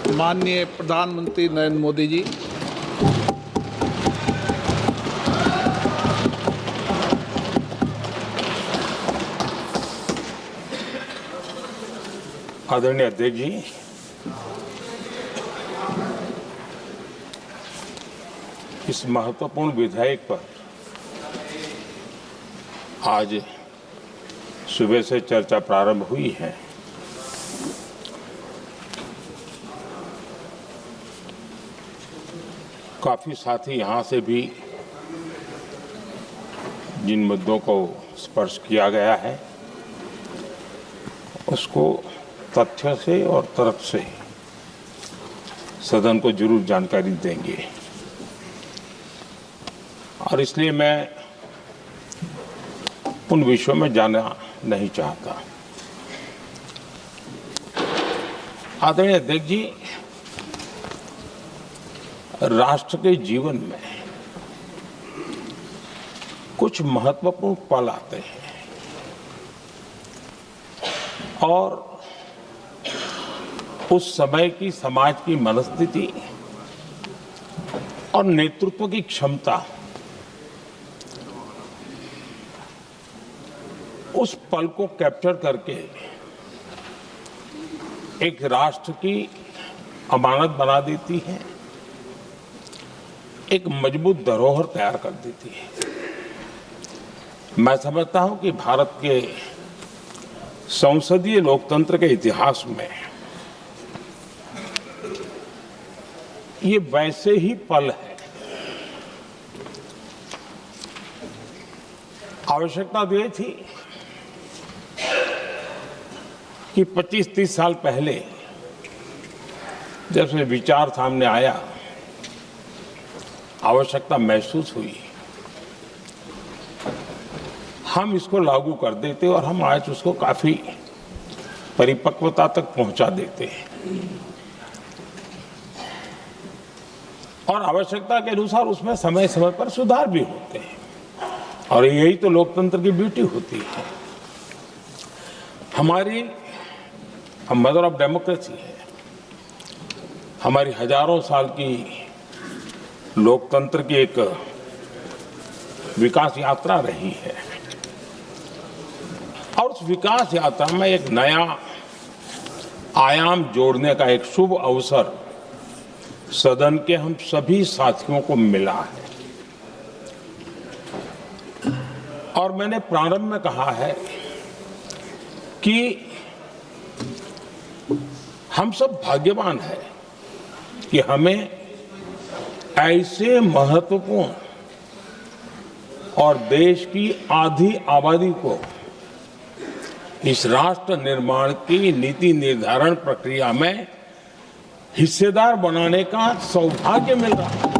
माननीय प्रधानमंत्री नरेंद्र मोदी जी, आदरणीय अध्यक्ष जी, इस महत्वपूर्ण विधेयक पर आज सुबह से चर्चा प्रारंभ हुई है। काफी साथी यहाँ से भी जिन मुद्दों को स्पर्श किया गया है उसको तथ्य से और तर्क से सदन को जरूर जानकारी देंगे और इसलिए मैं उन विषयों में जाना नहीं चाहता। आदरणीय अध्यक्ष जी, राष्ट्र के जीवन में कुछ महत्वपूर्ण पल आते हैं और उस समय की समाज की मनस्थिति और नेतृत्व की क्षमता उस पल को कैप्चर करके एक राष्ट्र की अमानत बना देती है, एक मजबूत धरोहर तैयार कर देती है। मैं समझता हूं कि भारत के संसदीय लोकतंत्र के इतिहास में ये वैसे ही पल है। आवश्यकता तो ये थी कि 25-30 साल पहले जब से विचार सामने आया, आवश्यकता महसूस हुई, हम इसको लागू कर देते और हम आज उसको काफी परिपक्वता तक पहुंचा देते हैं और आवश्यकता के अनुसार उसमें समय समय पर सुधार भी होते हैं और यही तो लोकतंत्र की ब्यूटी होती है। हमारी मदर ऑफ डेमोक्रेसी है, हमारी हजारों साल की लोकतंत्र की एक विकास यात्रा रही है और उस विकास यात्रा में एक नया आयाम जोड़ने का एक शुभ अवसर सदन के हम सभी साथियों को मिला है और मैंने प्रारंभ में कहा है कि हम सब भाग्यवान हैं कि हमें ऐसे महत्वपूर्ण और देश की आधी आबादी को इस राष्ट्र निर्माण की नीति निर्धारण प्रक्रिया में हिस्सेदार बनाने का सौभाग्य मिल रहा है।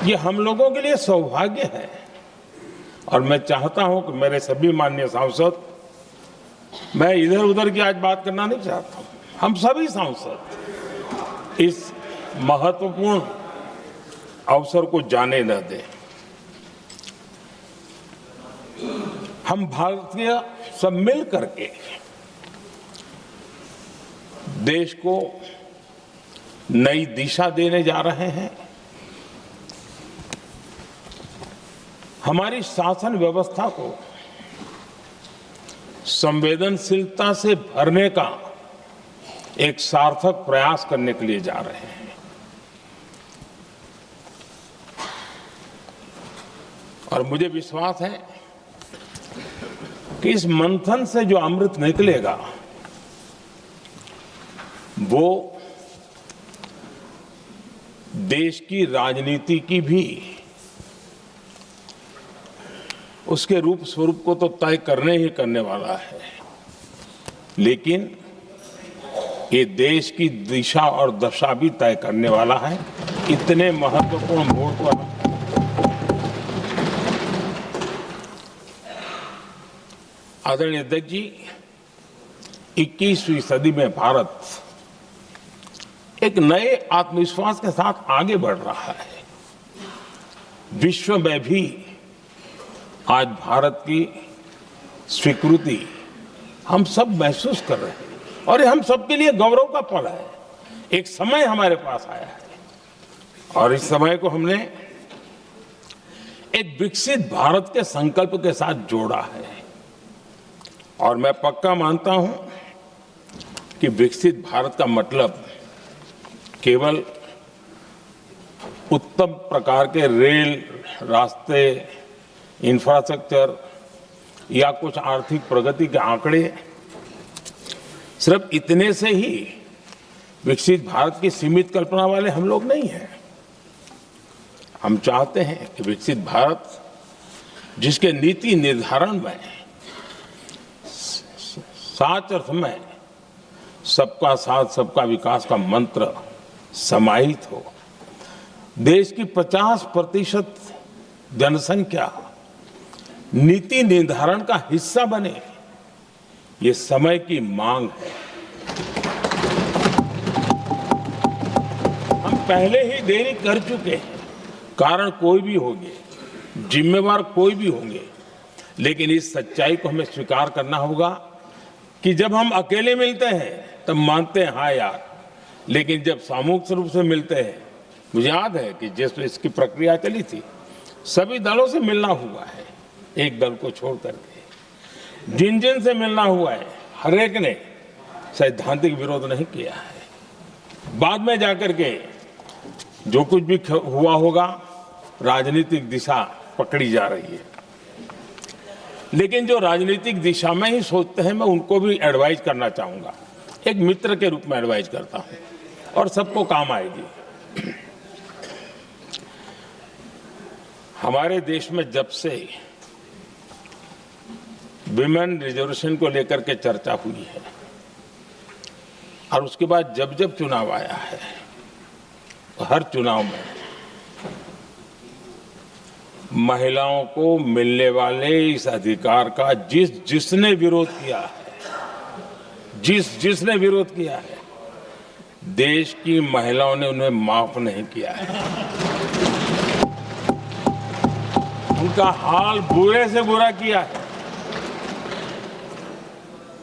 ये हम लोगों के लिए सौभाग्य है और मैं चाहता हूं कि मेरे सभी माननीय सांसद, मैं इधर उधर की आज बात करना नहीं चाहता हूं, हम सभी सांसद इस महत्वपूर्ण अवसर को जाने न दें। हम भारतीय सब मिल करके देश को नई दिशा देने जा रहे हैं। हमारी शासन व्यवस्था को संवेदनशीलता से भरने का एक सार्थक प्रयास करने के लिए जा रहे हैं और मुझे विश्वास है कि इस मंथन से जो अमृत निकलेगा वो देश की राजनीति की भी उसके रूप स्वरूप को तो तय करने ही करने वाला है, लेकिन ये देश की दिशा और दशा भी तय करने वाला है। इतने महत्वपूर्ण मोड़ पर आदरणीय अध्यक्ष जी, 21वीं सदी में भारत एक नए आत्मविश्वास के साथ आगे बढ़ रहा है। विश्व में भी आज भारत की स्वीकृति हम सब महसूस कर रहे हैं और ये हम सबके लिए गौरव का पल है। एक समय हमारे पास आया है और इस समय को हमने एक विकसित भारत के संकल्प के साथ जोड़ा है और मैं पक्का मानता हूं कि विकसित भारत का मतलब केवल उत्तम प्रकार के रेल, रास्ते, इंफ्रास्ट्रक्चर या कुछ आर्थिक प्रगति के आंकड़े, सिर्फ इतने से ही विकसित भारत की सीमित कल्पना वाले हम लोग नहीं हैं। हम चाहते हैं कि विकसित भारत जिसके नीति निर्धारण में साच अर्थ में सबका साथ सबका विकास का मंत्र समाहित हो, देश की 50% जनसंख्या नीति निर्धारण का हिस्सा बने, ये समय की मांग है। हम पहले ही देरी कर चुके हैं, कारण कोई भी होंगे, जिम्मेवार कोई भी होंगे, लेकिन इस सच्चाई को हमें स्वीकार करना होगा कि जब हम अकेले मिलते हैं तब मानते हैं हाँ यार, लेकिन जब सामूहिक रूप से मिलते हैं, मुझे याद है कि जिस इसकी प्रक्रिया चली थी, सभी दलों से मिलना हुआ है, एक दल को छोड़ करके जिन जिन से मिलना हुआ है, हर एक ने सैद्धांतिक विरोध नहीं किया है। बाद में जाकर के जो कुछ भी हुआ होगा, राजनीतिक दिशा पकड़ी जा रही है, लेकिन जो राजनीतिक दिशा में ही सोचते हैं, मैं उनको भी एडवाइज करना चाहूंगा, एक मित्र के रूप में एडवाइज करता हूं और सबको काम आएगी। हमारे देश में जब से विमेन रिजर्वेशन को लेकर के चर्चा हुई है और उसके बाद जब जब चुनाव आया है, हर चुनाव में महिलाओं को मिलने वाले इस अधिकार का जिसने विरोध किया है, जिसने विरोध किया है, देश की महिलाओं ने उन्हें माफ नहीं किया है। उनका हाल बुरे से बुरा किया है।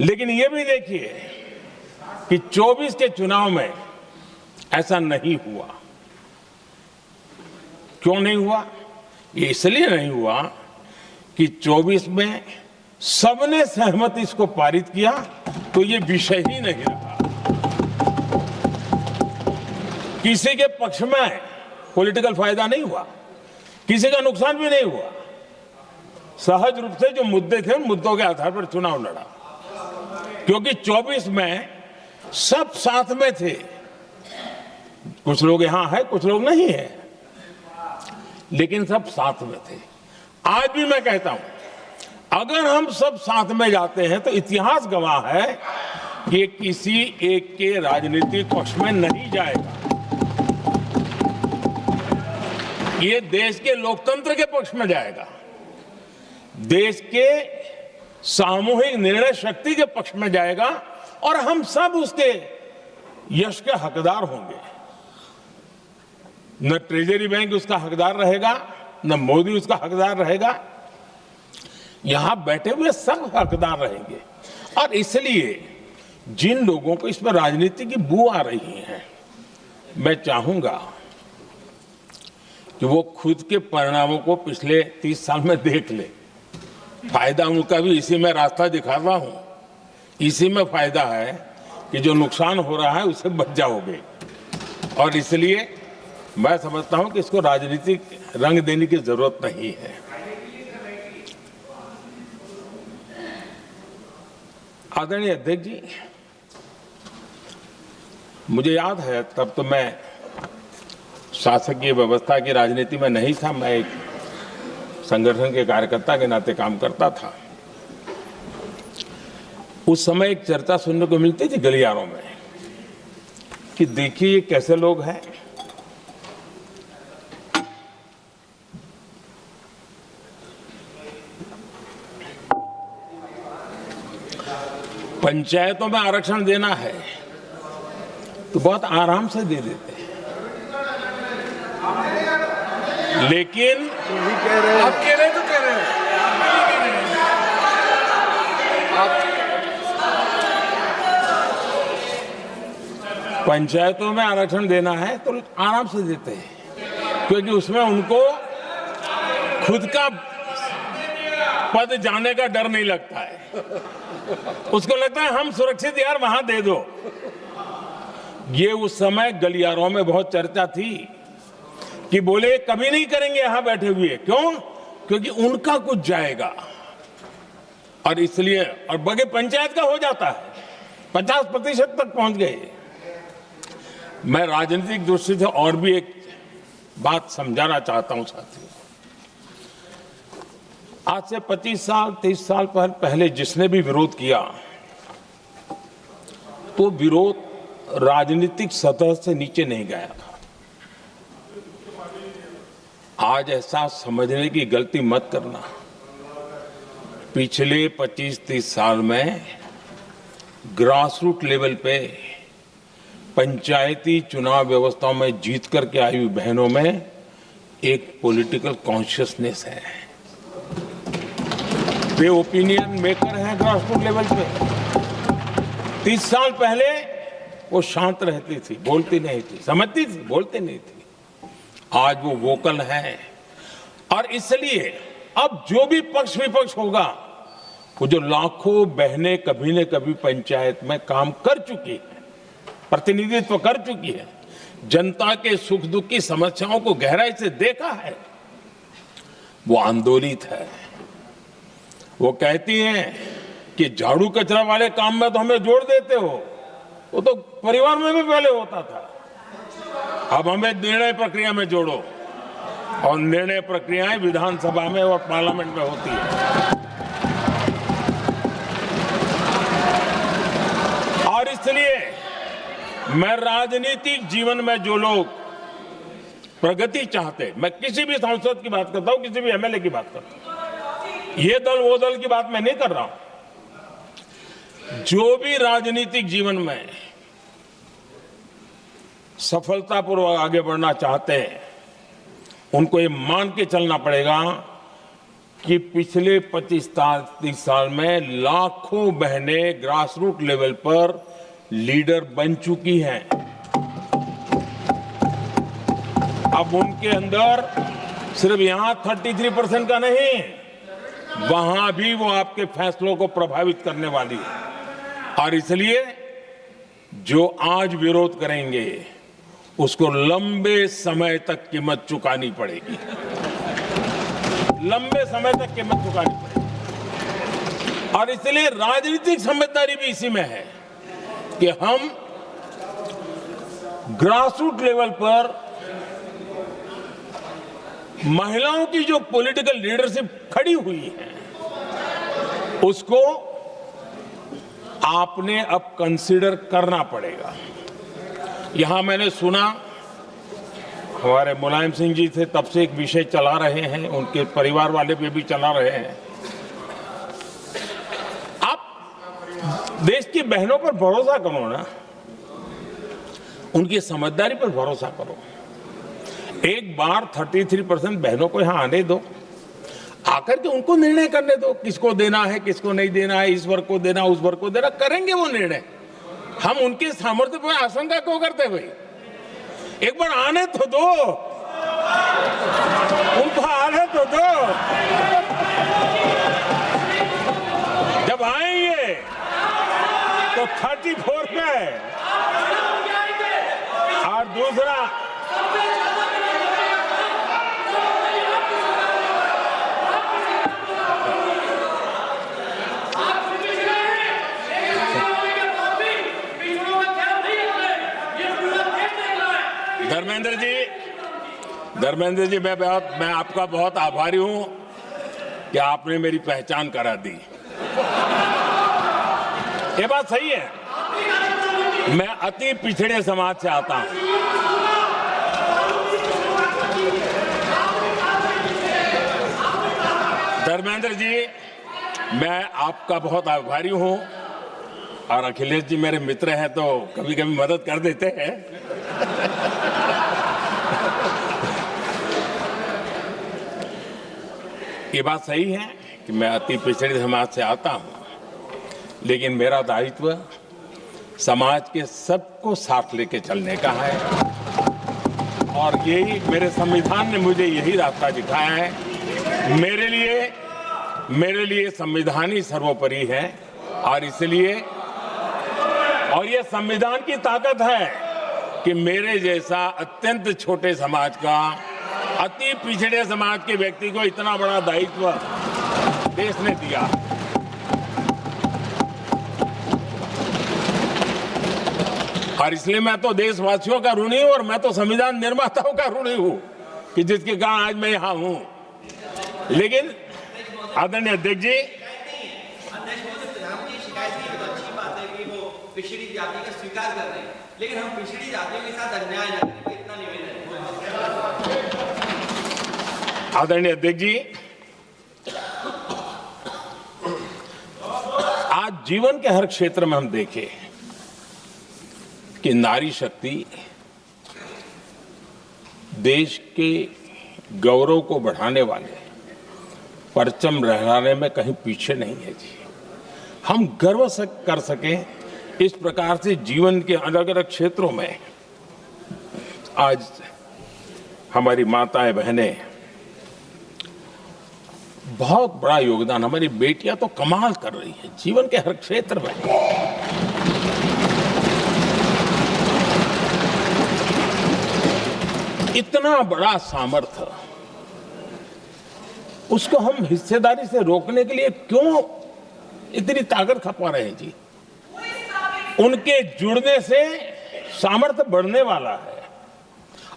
लेकिन ये भी देखिए कि 24 के चुनाव में ऐसा नहीं हुआ। क्यों नहीं हुआ? ये इसलिए नहीं हुआ कि 24 में सबने सहमति इसको पारित किया, तो ये विषय ही नहीं रहा। किसी के पक्ष में पॉलिटिकल फायदा नहीं हुआ, किसी का नुकसान भी नहीं हुआ। सहज रूप से जो मुद्दे थे, उन मुद्दों के आधार पर चुनाव लड़ा, क्योंकि 24 में सब साथ में थे। कुछ लोग यहां हैं, कुछ लोग नहीं है, लेकिन सब साथ में थे। आज भी मैं कहता हूं, अगर हम सब साथ में जाते हैं तो इतिहास गवाह है कि किसी एक के राजनीतिक पक्ष में नहीं जाएगा। ये देश के लोकतंत्र के पक्ष में जाएगा, देश के सामूहिक निर्णय शक्ति के पक्ष में जाएगा और हम सब उसके यश के हकदार होंगे। न ट्रेजरी बैंक उसका हकदार रहेगा, न मोदी उसका हकदार रहेगा, यहां बैठे हुए सब हकदार रहेंगे। और इसलिए जिन लोगों को इसमें राजनीति की बू आ रही है, मैं चाहूंगा कि वो खुद के परिणामों को पिछले 30 साल में देख ले। फायदा उनका भी इसी में रास्ता दिखाता हूं, इसी में फायदा है कि जो नुकसान हो रहा है उससे बच जाओगे। और इसलिए मैं समझता हूं कि इसको राजनीतिक रंग देने की जरूरत नहीं है। आदरणीय अध्यक्ष जी, मुझे याद है तब तो मैं शासकीय व्यवस्था की राजनीति में नहीं था, मैं एक संगठन के कार्यकर्ता के नाते काम करता था। उस समय एक चर्चा सुनने को मिलती थी गलियारों में कि देखिए ये कैसे लोग हैं, पंचायतों में आरक्षण देना है तो बहुत आराम से दे देते हैं, लेकिन आप कह रहे तो कह रहे हैं, पंचायतों में आरक्षण देना है तो आराम से देते हैं, क्योंकि उसमें उनको खुद का पद जाने का डर नहीं लगता है। उसको लगता है हम सुरक्षित यार वहां दे दो। ये उस समय गलियारों में बहुत चर्चा थी कि बोले कभी नहीं करेंगे यहां बैठे हुए। क्यों? क्योंकि उनका कुछ जाएगा, और इसलिए और बगे पंचायत का हो जाता है, 50% तक पहुंच गए। मैं राजनीतिक दृष्टि से और भी एक बात समझाना चाहता हूं साथियों। आज से 25 साल 30 साल पहले जिसने भी विरोध किया, तो विरोध राजनीतिक सतह से नीचे नहीं गया था। आज ऐसा समझने की गलती मत करना। पिछले 25-30 साल में ग्रास रूट लेवल पे पंचायती चुनाव व्यवस्थाओं में जीत करके आई हुई बहनों में एक पॉलिटिकल कॉन्शियसनेस है। वे ओपिनियन मेकर हैं ग्रास रूट लेवल पे। 30 साल पहले वो शांत रहती थी, बोलती नहीं थी, समझती थी, बोलती नहीं थी। आज वो वोकल है, और इसलिए अब जो भी पक्ष विपक्ष होगा, वो जो लाखों बहनें कभी न कभी पंचायत में काम कर चुकी है, प्रतिनिधित्व कर चुकी है, जनता के सुख दुख की समस्याओं को गहराई से देखा है, वो आंदोलित है। वो कहती हैं कि झाड़ू कचरा वाले काम में तो हमें जोड़ देते हो, वो तो परिवार में भी पहले होता था, अब हमें निर्णय प्रक्रिया में जोड़ो। और निर्णय प्रक्रियाएं विधानसभा में और पार्लियामेंट में होती है। और इसलिए मैं राजनीतिक जीवन में जो लोग प्रगति चाहते, मैं किसी भी सांसद की बात करता हूं, किसी भी एमएलए की बात करता हूं, ये दल वो दल की बात मैं नहीं कर रहा हूं। जो भी राजनीतिक जीवन में सफलतापूर्वक आगे बढ़ना चाहते हैं, उनको ये मान के चलना पड़ेगा कि पिछले 25-30 साल में लाखों बहनें ग्रास रूट लेवल पर लीडर बन चुकी हैं। अब उनके अंदर सिर्फ यहां 33% का नहीं, वहां भी वो आपके फैसलों को प्रभावित करने वाली है। और इसलिए जो आज विरोध करेंगे, उसको लंबे समय तक कीमत चुकानी पड़ेगी। लंबे समय तक कीमत चुकानी पड़ेगी। और इसलिए राजनीतिक समझदारी भी इसी में है कि हम ग्रास रूट लेवल पर महिलाओं की जो पॉलिटिकल लीडरशिप खड़ी हुई है, उसको आपने अब कंसीडर करना पड़ेगा। यहां मैंने सुना हमारे मुलायम सिंह जी थे, तब से एक विषय चला रहे हैं, उनके परिवार वाले पे भी चला रहे हैं। आप देश की बहनों पर भरोसा करो ना, उनकी समझदारी पर भरोसा करो। एक बार 33% बहनों को यहां आने दो, आकर के उनको निर्णय करने दो, किसको देना है, किसको नहीं देना है, इस वर्ग को देना, उस वर्ग को देना, करेंगे वो निर्णय। हम उनके सामर्थ्य पर आशंका क्यों करते भाई? एक बार आने तो दो, उनको आने तो दो। जब आएंगे तो 34 पे, और दूसरा धर्मेंद्र जी, मैं आपका बहुत आभारी हूं कि आपने मेरी पहचान करा दी। ये बात सही है, मैं अति पिछड़े समाज से आता हूं। धर्मेंद्र जी, मैं आपका बहुत आभारी हूं, और अखिलेश जी मेरे मित्र हैं तो कभी कभी मदद कर देते हैं। ये बात सही है कि मैं अति पिछड़े समाज से आता हूं, लेकिन मेरा दायित्व समाज के सबको साथ लेके चलने का है और यही मेरे संविधान ने मुझे यही रास्ता दिखाया है। मेरे लिए संविधान ही सर्वोपरि है और इसलिए और ये संविधान की ताकत है कि मेरे जैसा अत्यंत छोटे समाज का, अति पिछड़े समाज के व्यक्ति को इतना बड़ा दायित्व देश ने दिया। और इसलिए मैं तो देशवासियों का ऋणी हूं और मैं तो संविधान निर्माताओं का ऋणी हूं कि जिसके कारण आज मैं यहां हूं। लेकिन आदरणीय अध्यक्ष जी, पिछड़ी जाति का स्वीकार कर रहे हैं, लेकिन हम पिछड़ी जातियों के साथ अन्याय न करें, इतना निवेदन है। आदरणीय अध्यक्ष जी, आज जीवन के हर क्षेत्र में हम देखें कि नारी शक्ति देश के गौरव को बढ़ाने वाले परचम लहराने में कहीं पीछे नहीं है जी। हम गर्व से कर सकें इस प्रकार से जीवन के अलग अलग क्षेत्रों में आज हमारी माताएं बहनें बहुत बड़ा योगदान, हमारी बेटियां तो कमाल कर रही है जीवन के हर क्षेत्र में। इतना बड़ा सामर्थ्य, उसको हम हिस्सेदारी से रोकने के लिए क्यों इतनी ताकत खपा रहे हैं जी? उनके जुड़ने से सामर्थ्य बढ़ने वाला है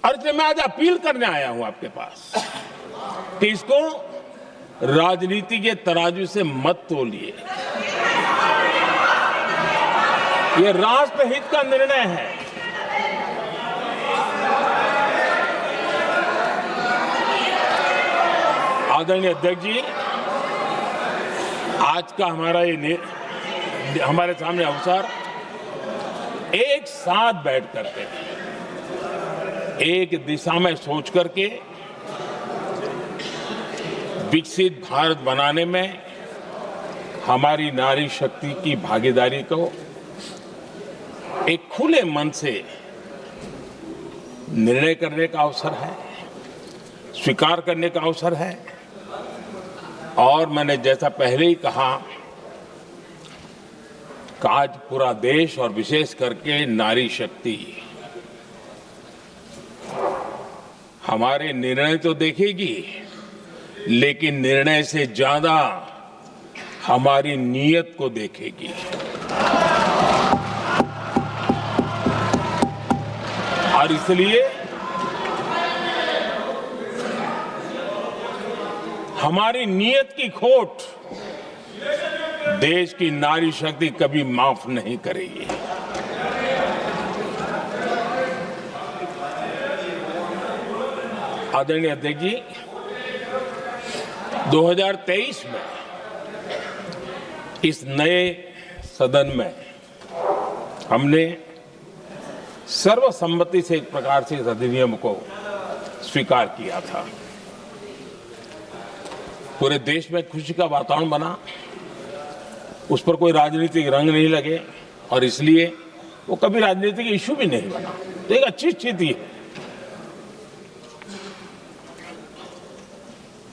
और इसलिए मैं आज अपील करने आया हूं आपके पास कि इसको राजनीति के तराजू से मत तोलिए। ये राष्ट्रहित का निर्णय है। आदरणीय अध्यक्ष जी, आज का हमारे सामने अवसर एक साथ बैठ करके एक दिशा में सोच करके विकसित भारत बनाने में हमारी नारी शक्ति की भागीदारी को एक खुले मन से निर्णय करने का अवसर है, स्वीकार करने का अवसर है। और मैंने जैसा पहले ही कहा कि आज पूरा देश और विशेष करके नारी शक्ति हमारे निर्णय तो देखेगी, लेकिन निर्णय से ज्यादा हमारी नीयत को देखेगी। और इसलिए हमारी नीयत की खोट देश की नारी शक्ति कभी माफ नहीं करेगी। आदरणीय अध्यक्ष जी, 2023 में इस नए सदन में हमने सर्वसम्मति से एक प्रकार से इस अधिनियम को स्वीकार किया था। पूरे देश में खुशी का वातावरण बना, उस पर कोई राजनीतिक रंग नहीं लगे और इसलिए वो कभी राजनीतिक इश्यू भी नहीं बना। तो एक अच्छी स्थिति है।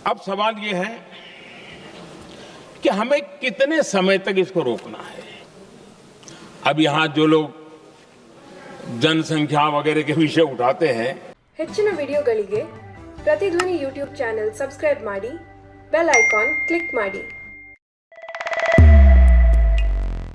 अब सवाल ये है कि हमें कितने समय तक इसको रोकना है। अब यहां जो लोग जनसंख्या वगैरह के विषय उठाते हैं, ಹೆಚ್ಚಿನ ವಿಡಿಯೋಗಳಿಗೆ ಪ್ರತಿಧ್ವನಿ ಯೂಟ್ಯೂಬ್ ಚಾನೆಲ್ ಸಬ್ಸ್ಕ್ರೈಬ್ ಮಾಡಿ, ಬೆಲ್ ಐಕಾನ್ ಕ್ಲಿಕ್ ಮಾಡಿ।